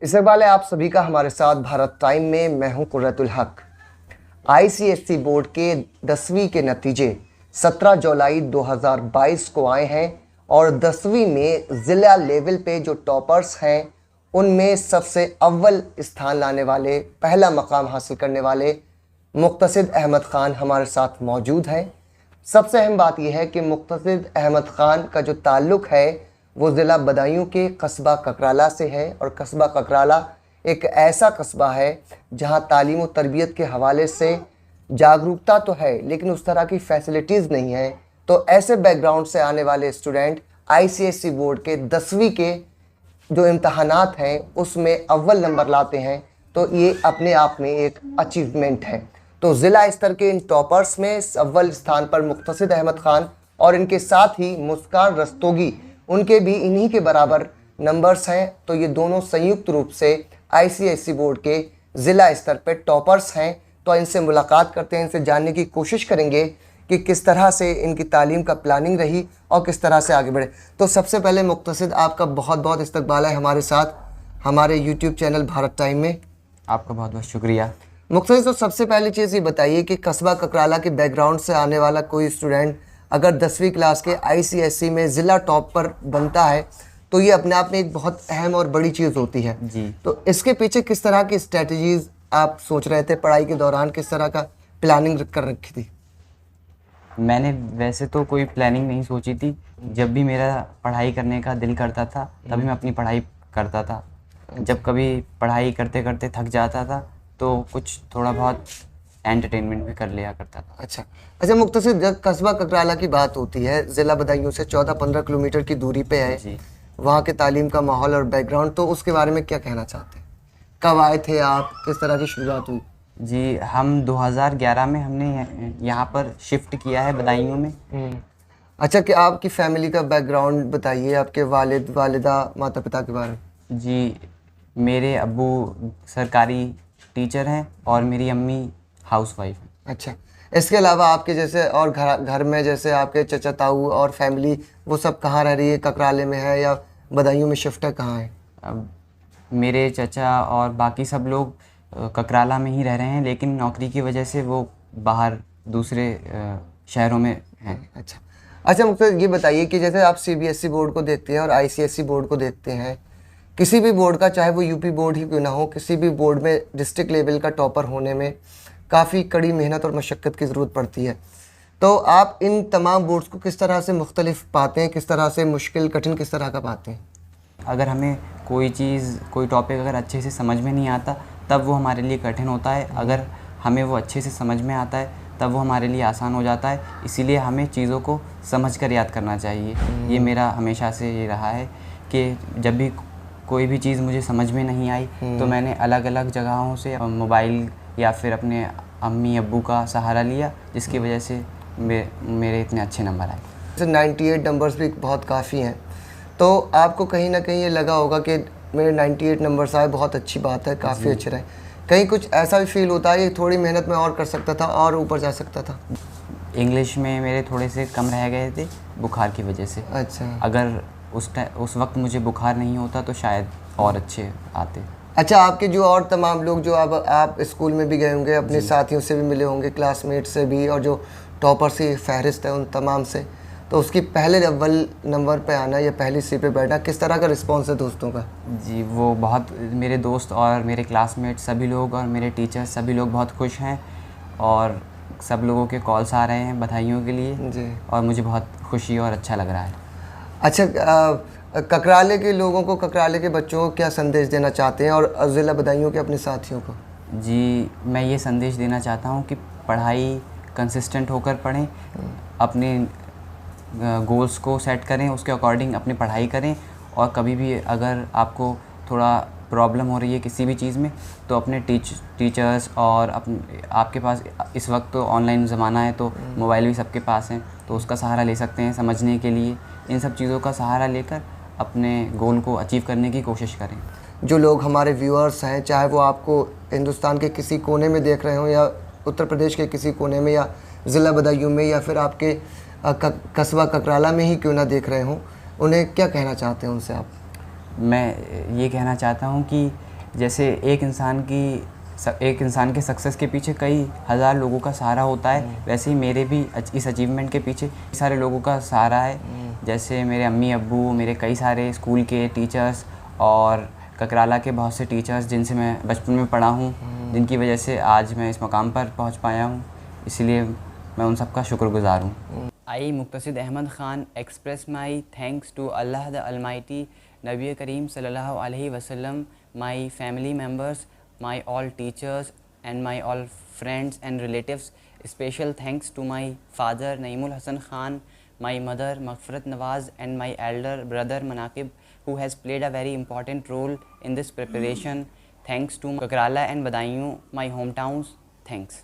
इस्तकबाल है आप सभी का हमारे साथ भारत टाइम में। मैं हूं कुर्रतुल हक। आईसीएसई बोर्ड के 10वीं के नतीजे 17 जुलाई 2022 को आए हैं और 10वीं में ज़िला लेवल पे जो टॉपर्स हैं उनमें सबसे अव्वल स्थान लाने वाले, पहला मकाम हासिल करने वाले मुक्तसिद अहमद ख़ान हमारे साथ मौजूद हैं। सबसे अहम बात यह है कि मुक्तसिद अहमद ख़ान का जो ताल्लुक़ है वो ज़िला बदायूं के कस्बा ककराला से है और कस्बा ककराला एक ऐसा कस्बा है जहां तालीम व तरबियत के हवाले से जागरूकता तो है लेकिन उस तरह की फैसिलिटीज़ नहीं है। तो ऐसे बैकग्राउंड से आने वाले स्टूडेंट आईसीएसई बोर्ड के 10वीं के जो इम्तहानात हैं उसमें अव्वल नंबर लाते हैं तो ये अपने आप में एक अचीवमेंट है। तो ज़िला स्तर के इन टॉपर्स में अव्वल स्थान पर मुक्तसिद अहमद ख़ान और इनके साथ ही मुस्कान रस्तोगी, उनके भी इन्हीं के बराबर नंबर्स हैं। तो ये दोनों संयुक्त रूप से आईसीएसई बोर्ड के ज़िला स्तर पर टॉपर्स हैं। तो इनसे मुलाकात करते हैं, इनसे जानने की कोशिश करेंगे कि किस तरह से इनकी तालीम का प्लानिंग रही और किस तरह से आगे बढ़े। तो सबसे पहले मुक्तसिद, आपका बहुत बहुत इस्तकबाल है हमारे साथ हमारे यूट्यूब चैनल भारत टाइम में। आपका बहुत बहुत शुक्रिया। मुक्तसिद, तो सबसे पहली चीज़ ये बताइए कि कस्बा ककराला के बैकग्राउंड से आने वाला कोई स्टूडेंट अगर 10वीं क्लास के आईसीएसई में ज़िला टॉप पर बनता है तो ये अपने आप में एक बहुत अहम और बड़ी चीज़ होती है जी। तो इसके पीछे किस तरह की स्ट्रेटजीज़ आप सोच रहे थे पढ़ाई के दौरान, किस तरह का प्लानिंग कर रखी थी? मैंने वैसे तो कोई प्लानिंग नहीं सोची थी। जब भी मेरा पढ़ाई करने का दिल करता था तभी मैं अपनी पढ़ाई करता था। जब कभी पढ़ाई करते करते थक जाता था तो कुछ थोड़ा बहुत एंटरटेनमेंट भी कर लिया करता था। अच्छा मुक्तसिद, जब कस्बा ककराला की बात होती है, ज़िला बदायूं से 14-15 किलोमीटर की दूरी पे है जी। वहाँ के तालीम का माहौल और बैकग्राउंड, तो उसके बारे में क्या कहना चाहते हैं? कब आए थे आप, किस तरह की शुरुआत हुई? जी, हम 2011 में हमने यहाँ पर शिफ्ट किया है बदायूं में। अच्छा, कि आपकी फैमिली का बैकग्राउंड बताइए, आपके वालिद वालिदा माता पिता के बारे में। जी, मेरे अब्बू सरकारी टीचर हैं और मेरी अम्मी हाउसवाइफ हैं। अच्छा, इसके अलावा आपके जैसे और घर में जैसे आपके चचा ताऊ और फैमिली वो सब कहाँ रह रही है? ककराले में है या बदायूं में शिफ्ट है, कहाँ है? अब मेरे चचा और बाकी सब लोग ककराला में ही रह रहे हैं, लेकिन नौकरी की वजह से वो बाहर दूसरे शहरों में हैं। अच्छा मुझे ये बताइए कि जैसे आप सीबीएसई बोर्ड को देखते हैं और आईसीएसई बोर्ड को देखते हैं, किसी भी बोर्ड का, चाहे वो यूपी बोर्ड ही क्यों ना हो, किसी भी बोर्ड में डिस्ट्रिक्ट लेवल का टॉपर होने में काफ़ी कड़ी मेहनत और मशक्क़त की ज़रूरत पड़ती है। तो आप इन तमाम बोर्ड्स को किस तरह से मुख्तलिफ पाते हैं, किस तरह से मुश्किल कठिन किस तरह का पाते हैं? अगर हमें कोई चीज़, कोई टॉपिक अगर अच्छे से समझ में नहीं आता तब वो हमारे लिए कठिन होता है। अगर हमें वो अच्छे से समझ में आता है तब वो हमारे लिए आसान हो जाता है। इसीलिए हमें चीज़ों को समझ कर याद करना चाहिए। ये मेरा हमेशा से ये रहा है कि जब भी कोई भी चीज़ मुझे समझ में नहीं आई तो मैंने अलग अलग जगहों से मोबाइल या फिर अपने अम्मी अब्बू का सहारा लिया, जिसकी वजह से मेरे इतने अच्छे नंबर आए। जैसे 98 नंबर्स भी बहुत काफ़ी हैं, तो आपको कहीं ना कहीं ये लगा होगा कि मेरे 98 नंबर्स आए, बहुत अच्छी बात है, काफ़ी अच्छे रहे। कहीं कुछ ऐसा भी फील होता है कि थोड़ी मेहनत में और कर सकता था और ऊपर जा सकता था? इंग्लिश में मेरे थोड़े से कम रह गए थे बुखार की वजह से। अच्छा। अगर उस वक्त मुझे बुखार नहीं होता तो शायद और अच्छे आते। अच्छा, आपके जो और तमाम लोग जो अब आप स्कूल में भी गए होंगे, अपने साथियों से भी मिले होंगे, क्लासमेट से भी, और जो टॉपर्स की फहरिस्त है उन तमाम से, तो उसकी पहले अव्वल नंबर पे आना या पहली सीट पे बैठना, किस तरह का रिस्पॉन्स है दोस्तों का? जी, वो बहुत, मेरे दोस्त और मेरे क्लासमेट सभी लोग और मेरे टीचर सभी लोग बहुत खुश हैं और सब लोगों के कॉल्स आ रहे हैं बधाइयों के लिए जी। और मुझे बहुत खुशी और अच्छा लग रहा है। अच्छा, ककराले के लोगों को, ककराले के बच्चों को क्या संदेश देना चाहते हैं और ज़िला बदायूं के अपने साथियों को? जी, मैं ये संदेश देना चाहता हूँ कि पढ़ाई कंसिस्टेंट होकर पढ़ें, अपने गोल्स को सेट करें, उसके अकॉर्डिंग अपनी पढ़ाई करें और कभी भी अगर आपको थोड़ा प्रॉब्लम हो रही है किसी भी चीज़ में तो अपने टीचर्स और आपके पास इस वक्त तो ऑनलाइन ज़माना है तो मोबाइल भी सबके पास हैं, तो उसका सहारा ले सकते हैं समझने के लिए। इन सब चीज़ों का सहारा लेकर अपने गोल को अचीव करने की कोशिश करें। जो लोग हमारे व्यूअर्स हैं, चाहे वो आपको हिंदुस्तान के किसी कोने में देख रहे हों या उत्तर प्रदेश के किसी कोने में या ज़िला बदायूं में या फिर आपके कस्बा ककराला में ही क्यों ना देख रहे हों, उन्हें क्या कहना चाहते हैं उनसे आप? मैं ये कहना चाहता हूँ कि जैसे एक इंसान के सक्सेस के पीछे कई हज़ार लोगों का सहारा होता है, वैसे ही मेरे भी इस अचीवमेंट के पीछे सारे लोगों का सहारा है। जैसे मेरे अम्मी अब्बू, मेरे कई सारे स्कूल के टीचर्स और ककराला के बहुत से टीचर्स जिनसे मैं बचपन में पढ़ा हूँ, जिनकी वजह से आज मैं इस मकाम पर पहुँच पाया हूँ, इसलिए मैं उन सबका शुक्रगुज़ार हूँ। आई मुक्तसिद Ahmad Khan express my thanks to Allah the Almighty, Nabi Kareem sallallahu alaihi wasallam, my family members, my all teachers and my all friends and relatives. Special thanks to my father Naimul Hassan Khan, my mother Maghfirat Nawaz and my elder brother Manaqib, who has played a very important role in this preparation. Thanks to Kakrala and Badaयूं, my hometowns. Thanks.